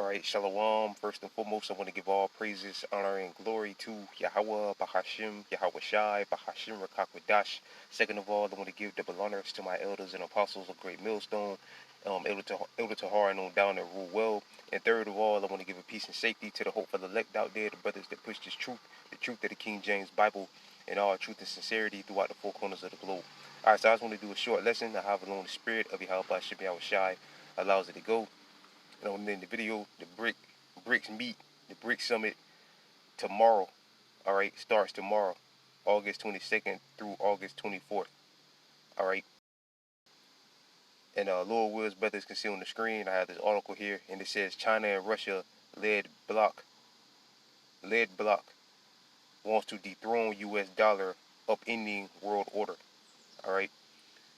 Alright, Shalom. First and foremost, I want to give all praises, honor, and glory to Yahweh, Bahashim, Yahweh Shai, Bahashim, Rakakwadash. Second of all, I want to give double honors to my elders and apostles of Great Millstone, Elder Tahar and on down that rule well. And third of all, I want to give a peace and safety to the hope for the elect out there, the brothers that push this truth, the truth of the King James Bible, and all truth and sincerity throughout the four corners of the globe. Alright, so I just want to do a short lesson. I have alone the spirit of Yahweh Bahashim, Yahweh Shai allows it to go. And in the video, the Brics meet, the Brics Summit tomorrow. Alright, starts tomorrow, August 22nd through August 24th. Alright. And Lord Will's brothers can see on the screen. I have this article here, and it says China and Russia led bloc wants to dethrone U.S. dollar, upending world order. Alright.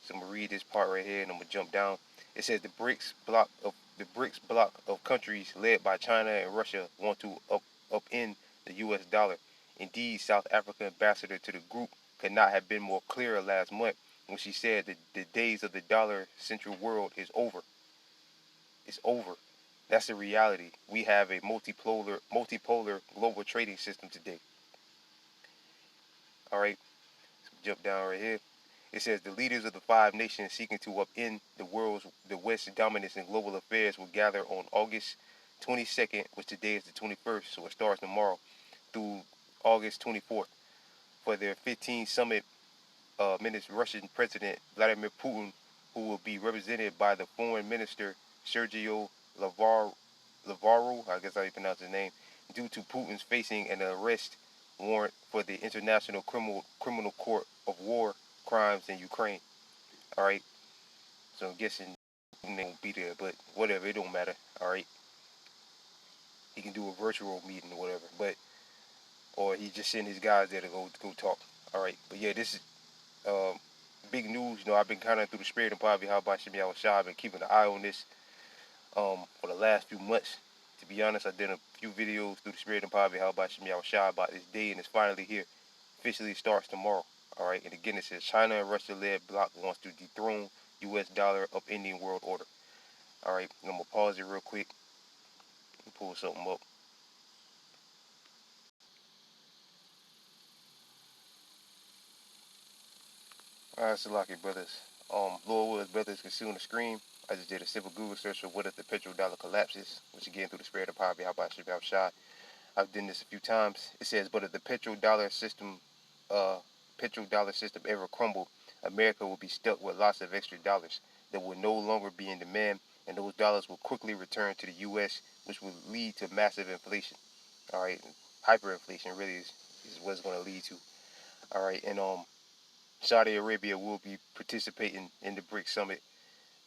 So I'm gonna read this part right here, and I'm gonna jump down. It says the Brics bloc of countries led by China and Russia want to upend the U.S. dollar. Indeed, South African ambassador to the group could not have been more clear last month when she said that the days of the dollar-central world is over. It's over. That's the reality. We have a multipolar global trading system today. All right, so jump down right here. It says the leaders of the 5 nations seeking to upend the West's dominance in global affairs will gather on August 22nd, which today is the 21st, so it starts tomorrow, through August 24th, for their 15th summit. Russian President Vladimir Putin, who will be represented by the Foreign Minister Sergio Lavrov, I guess how you pronounce his name, due to Putin's facing an arrest warrant for the International Criminal Court of War crimes in Ukraine. Alright, so I'm guessing they won't be there, but whatever, it don't matter. Alright, he can do a virtual meeting or whatever, or he just send his guys there to go talk. Alright, but yeah, this is big news. You know, I've been kind of through the spirit and probably how about Shimmy Shai. I've been keeping an eye on this for the last few months. To be honest, I did a few videos through the spirit and probably how about Shimmy Shai about this day, and it's finally here. Officially starts tomorrow. Alright, and again it says China and Russia led bloc wants to dethrone U.S. dollar, upending world order. Alright, I'm gonna pause it real quick and pull something up. Alright, Salaki brothers. Lord Will's brothers can see on the screen. I just did a simple Google search of what if the petrodollar collapses, which again through the spirit of poverty, how about Shabbat Shai. I've done this a few times. It says, but if the petrodollar system ever crumble, America will be stuck with lots of extra dollars that will no longer be in demand, and those dollars will quickly return to the U.S., which will lead to massive inflation. All right, hyperinflation really is what it's going to lead to. All right, and Saudi Arabia will be participating in the Brics Summit.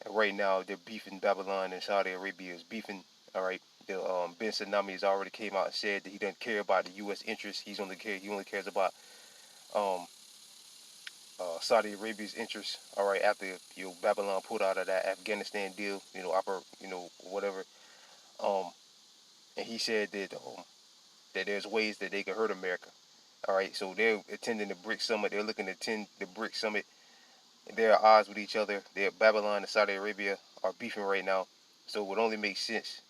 And right now, they're beefing. Babylon and Saudi Arabia is beefing. All right, Ben Tsunami has already came out and said that he doesn't care about the U.S. interests. He only cares about um, Saudi Arabia's interests. All right, after Babylon pulled out of that Afghanistan deal, whatever. Um, and he said that there's ways that they can hurt America. All right, so they're attending the Brics Summit. They're looking to attend the Brics Summit. They're at odds with each other. Babylon and Saudi Arabia are beefing right now. So it would only make sense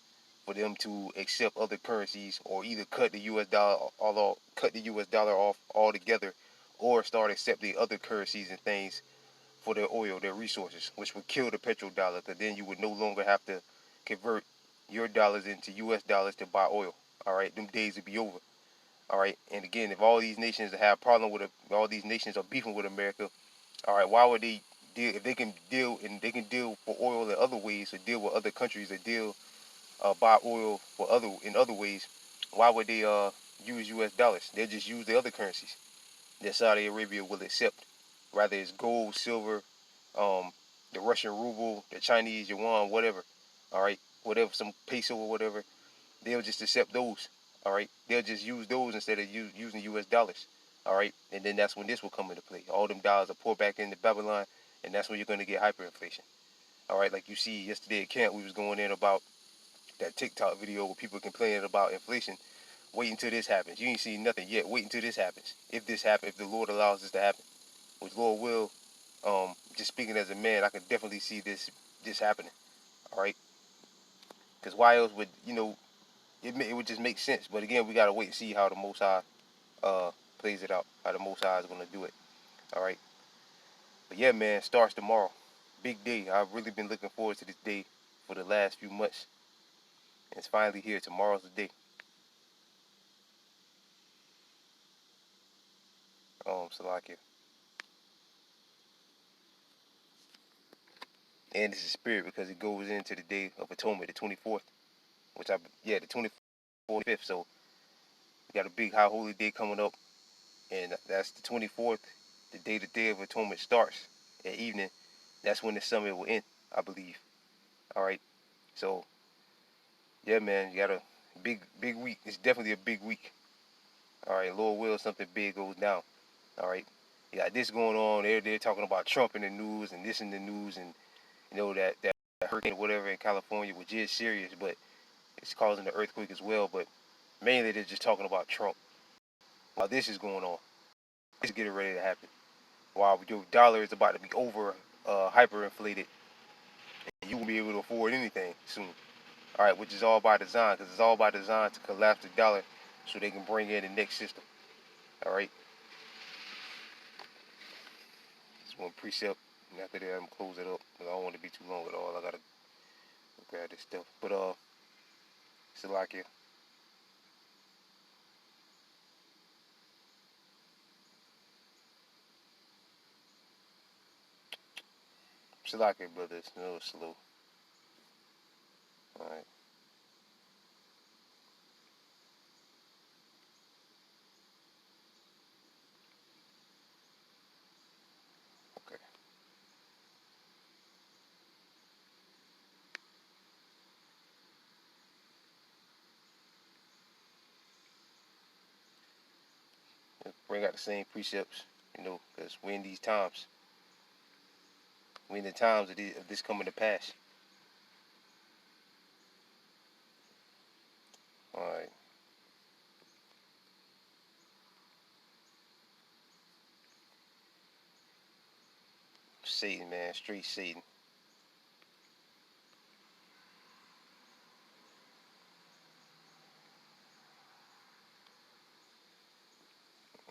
for them to accept other currencies, or either cut the U.S. dollar off altogether, or start accepting other currencies and things for their oil, their resources, which would kill the petrodollar. Because then you would no longer have to convert your dollars into U.S. dollars to buy oil. All right, them days would be over. All right, and again, if all these nations have problem with all these nations are beefing with America, all right, why would they deal if they can deal for oil in other ways, or deal with other countries, or buy oil for in other ways? Why would they use U.S. dollars? They'll just use the other currencies that Saudi Arabia will accept, rather it's gold, silver, the Russian ruble, the Chinese yuan, whatever. All right, whatever, some peso or whatever. They'll just accept those. All right, they'll just use those instead of using U.S. dollars. All right, and then that's when this will come into play. All them dollars are poured back into Babylon, and that's when you're going to get hyperinflation. All right, like you see yesterday at camp, we was going in about that TikTok video where people complaining about inflation. Wait until this happens. You ain't seen nothing yet. Wait until this happens. If this happens, if the Lord allows this to happen, which Lord will, just speaking as a man, I can definitely see this happening. All right, because why else would it would just make sense. But again, we gotta wait and see how the Most High plays it out. How the Most High is gonna do it. All right. But yeah, man, starts tomorrow. Big day. I've really been looking forward to this day for the last few months. And it's finally here. Tomorrow's the day. Salakia. And this is spirit because it goes into the Day of Atonement, the 24th, the 24th, so we got a big high holy day coming up, and that's the 24th, the Day of Atonement starts at evening. That's when the summit will end, I believe. All right, so yeah, man, you got a big week. It's definitely a big week. All right, Lord will, something big goes down. All right, you got this going on. They're talking about Trump in the news and this in the news, and you know that hurricane or whatever in California, which is serious, but it's causing the earthquake as well. But mainly they're just talking about Trump. While this is going on, it's getting ready to happen. While your dollar is about to be over hyperinflated, and you won't be able to afford anything soon. All right, which is all by design, because it's all by design to collapse the dollar so they can bring in the next system. All right, just one precept, and after that I'm close it up because I don't want to be too long at all. I gotta grab this stuff, but Salakia, Salakia, brothers, no slow. All right, okay. Bring out the same precepts, because we're in these times. We're in the times of this coming to pass. All right. Satan, man, straight Satan.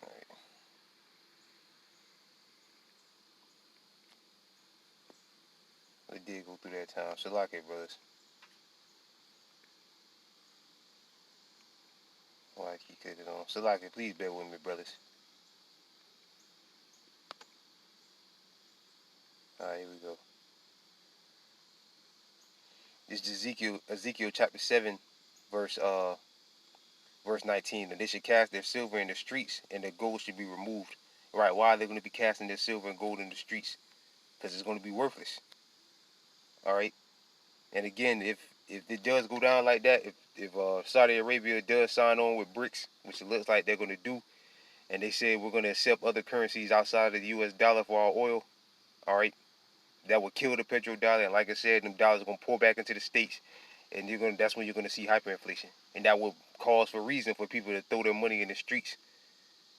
All right. We did go through that time. Salakia, brothers. Why I keep clicking on? Salakia, please bear with me, brothers. All right, here we go. This is Ezekiel chapter 7, verse uh verse 19. And they should cast their silver in the streets, and their gold should be removed. Right? Why are they going to be casting their silver and gold in the streets? Because it's going to be worthless. All right. And again, if it does go down like that, if Saudi Arabia does sign on with Brics, which it looks like they're going to do, and they say we're going to accept other currencies outside of the U.S. dollar for our oil, all right, that would kill the petrodollar. And like I said, them dollars are going to pour back into the states, and that's when you're going to see hyperinflation, and that will cause for reason for people to throw their money in the streets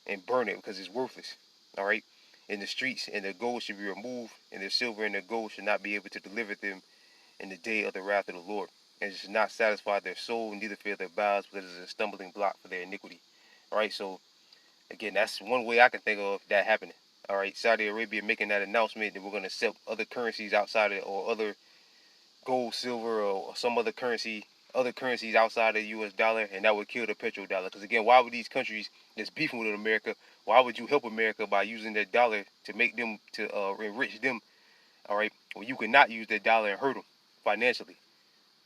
and burn it because it's worthless. All right, in the streets, and their gold should be removed, and their silver and their gold should not be able to deliver them in the day of the wrath of the Lord. And it should not satisfy their soul, neither fill their bowels, because it is a stumbling block for their iniquity. All right, so again, that's one way I can think of that happening. All right, Saudi Arabia making that announcement that we're going to accept other currencies outside of, or other gold, silver, or some other currencies outside of the U.S. dollar, and that would kill the petrodollar. Because again, why would these countries that's beefing with America? Why would you help America by using their dollar to make them to enrich them? All right, well you cannot use their dollar and hurt them financially.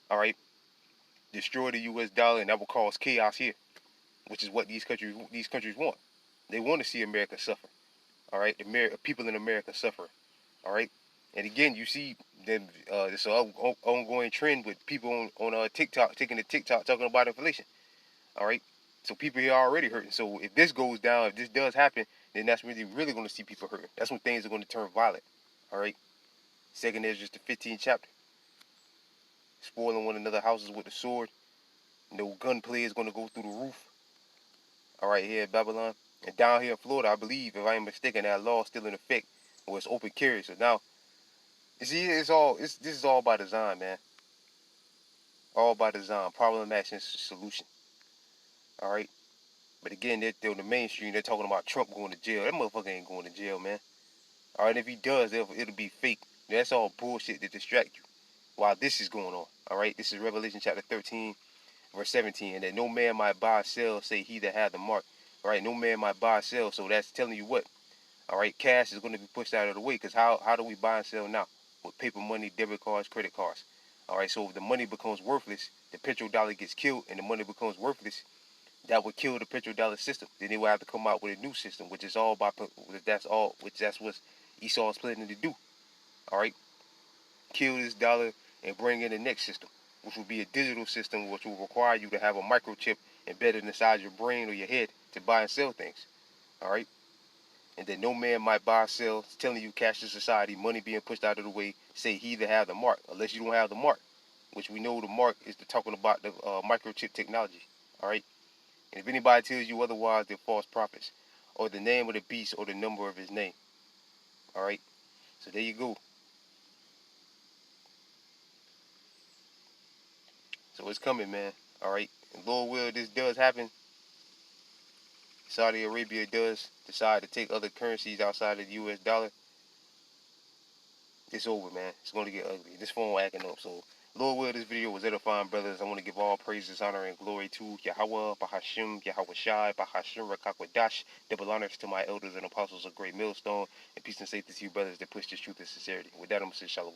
All right, destroy the U.S. dollar, and that will cause chaos here, which is what these countries want. They want to see America suffer. All right, the people in America suffer. All right, and again, you see them this ongoing trend with people on TikTok taking the TikTok talking about inflation. All right, so people here are already hurting. So if this goes down, if this does happen, then that's really going to see people hurting. That's when things are going to turn violent. All right, second is just the 15th chapter, spoiling one another houses with the sword. No gunplay is going to go through the roof. All right, here in Babylon. And down here in Florida, I believe, if I ain't mistaken, that law is still in effect, or it's open carry. So now, you see, this is all by design, man. All by design. Problem, action, solution. All right. But again, they're the mainstream. They're talking about Trump going to jail. That motherfucker ain't going to jail, man. All right. If he does, it'll be fake. That's all bullshit to distract you while this is going on. All right. This is Revelation chapter 13, verse 17. And that no man might buy or sell, say he that hath the mark. All right. No man might buy or sell. So that's telling you what? All right. Cash is going to be pushed out of the way because how do we buy and sell now? With paper money, debit cards, credit cards. All right. So if the money becomes worthless, the petrodollar gets killed and the money becomes worthless, that would kill the petrodollar system. Then they would have to come out with a new system, which is all by that's what Esau's planning to do. All right, kill this dollar and bring in the next system, which will be a digital system, which will require you to have a microchip embedded inside your brain or your head to buy and sell things. All right, and then no man might buy or sell. It's telling you cashless society, money being pushed out of the way. Say he that have the mark, unless you don't have the mark, which we know the mark is talking about the microchip technology. All right. And if anybody tells you otherwise, they're false prophets, or the name of the beast, or the number of his name. All right. So there you go. So it's coming, man. All right. And Lord will, this does happen. Saudi Arabia does decide to take other currencies outside of the U.S. dollar. It's over, man. It's going to get ugly. This phone acting up. So Lord will, this video was edifying, brothers. I want to give all praises, honor, and glory to Yahweh, Bahashim, Yahweh Shai, Bahashim, Rakakwadash. Double honors to my elders and apostles of Great Millstone. And peace and safety to you, brothers, that push this truth and sincerity. With that, I'm going to say shalom.